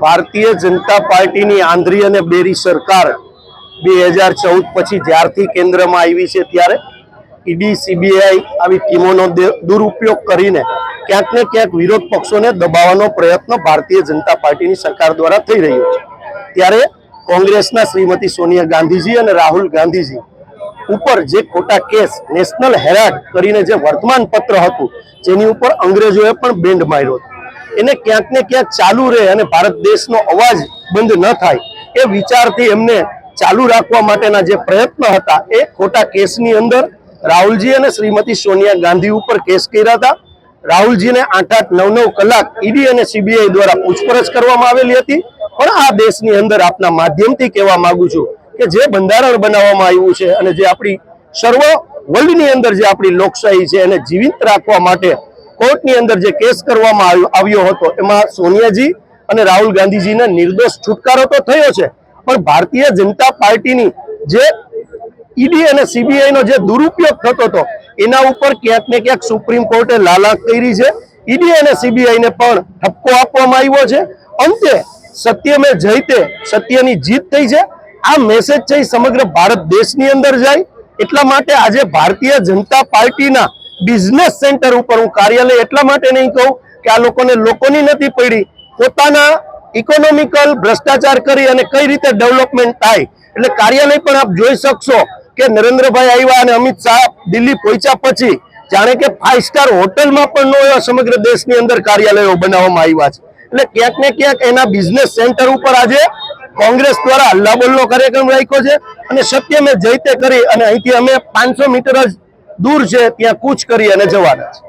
ભારતીય જનતા પાર્ટીની આંધ્રી અને બેરી સરકાર 2014 પછી જ્યારથી કેન્દ્રમાં આવી છે ત્યારે ઈડી સીબીઆઈ આવી ટીમોનો દુરુપયોગ કરીને ક્યાંક ને ક્યાંક વિરોધ પક્ષોને દબાવવાનો પ્રયત્ન ભારતીય જનતા પાર્ટીની સરકાર દ્વારા થઈ રહ્યો છે। ત્યારે કોંગ્રેસના શ્રીમતી સોનિયા ગાંધીજી અને રાહુલ ગાંધીજી ઉપર જે ખોટા કેસ નેશનલ હેરાલ્ડ કરીને જે વર્તમાન પત્ર હતું જેની ઉપર અંગ્રેજોએ પણ બેન્ડ માર્યો એને ક્યાંક ને ક્યાંક ચાલુ રહે અને ભારત દેશનો અવાજ બંધ ન થાય એ વિચારથી એમને ચાલુ રાખવા માટેના જે પ્રયત્ન હતા એ ખોટા કેસની અંદર રાહુલજી અને શ્રીમતી સોનિયા ગાંધી ઉપર કેસ કર્યા હતા। રાહુલજીને 8-8, 9-9 કલાક ઈડી અને સીબીઆઈ દ્વારા પૂછપરછ કરવામાં આવેલી હતી। પણ આ દેશની અંદર આપના માધ્યમથી કહેવા માંગુ છું કે જે બંધારણ બનાવવામાં આવ્યું છે અને જે આપણી સર્વ વર્લ્ડની અંદર જે આપણી લોકશાહી છે એને જીવિત રાખવા માટે કોર્ટની અંદર જે કેસ કરવામાં આવ્યો હતો એમાં સોનિયાજી અને રાહુલ ગાંધીજીને નિર્દોષ છુટકારો તો થયો છે, પણ ભારતીય જનતા પાર્ટીની જે ઈડી અને સીબીઆઈનો જે દુરુપયોગ થતો હતો એના ઉપર ક્યાંક ને ક્યાંક સુપ્રીમ કોર્ટે લાલાક કરી છે। ઈડી અને સીબીઆઈને પણ ઠપકો આપવામાં આવ્યો છે। અંતે સત્ય મેં જયતે, સત્યની જીત થઈ છે। આ મેસેજ છે સમગ્ર ભારત દેશની અંદર જાય એટલા માટે આજે ભારતીય જનતા પાર્ટીના બિઝનેસ સેન્ટર ઉપર હું કાર્યાલય એટલા માટે નહીં કહું કે આ લોકોની નથી પડી, પોતાના ઇકોનોમિકલ ભ્રષ્ટાચાર કરી અને કઈ રીતે ડેવલપમેન્ટ થાય એટલે કાર્યાલય પણ આપ જોઈ શકશો કે નરેન્દ્રભાઈ આવ્યા અને અમિત શાહ દિલ્હી પહોંચ્યા પછી જાણે કે 5 સ્ટાર હોટલમાં પણ ન એવા સમગ્ર દેશની અંદર કાર્યાલયો બનાવવામાં આવ્યા છે। એટલે ક્યાંક ને ક્યાંક એના બિઝનેસ સેન્ટર ઉપર આજે કોંગ્રેસ દ્વારા હલ્લાબોલનો કાર્યક્રમ રાખ્યો છે અને સત્ય મેં જયતે કરી અને અહીંથી અમે 500 મીટર જ દૂર છે ત્યાં કૂચ કરી અને જવાના છે।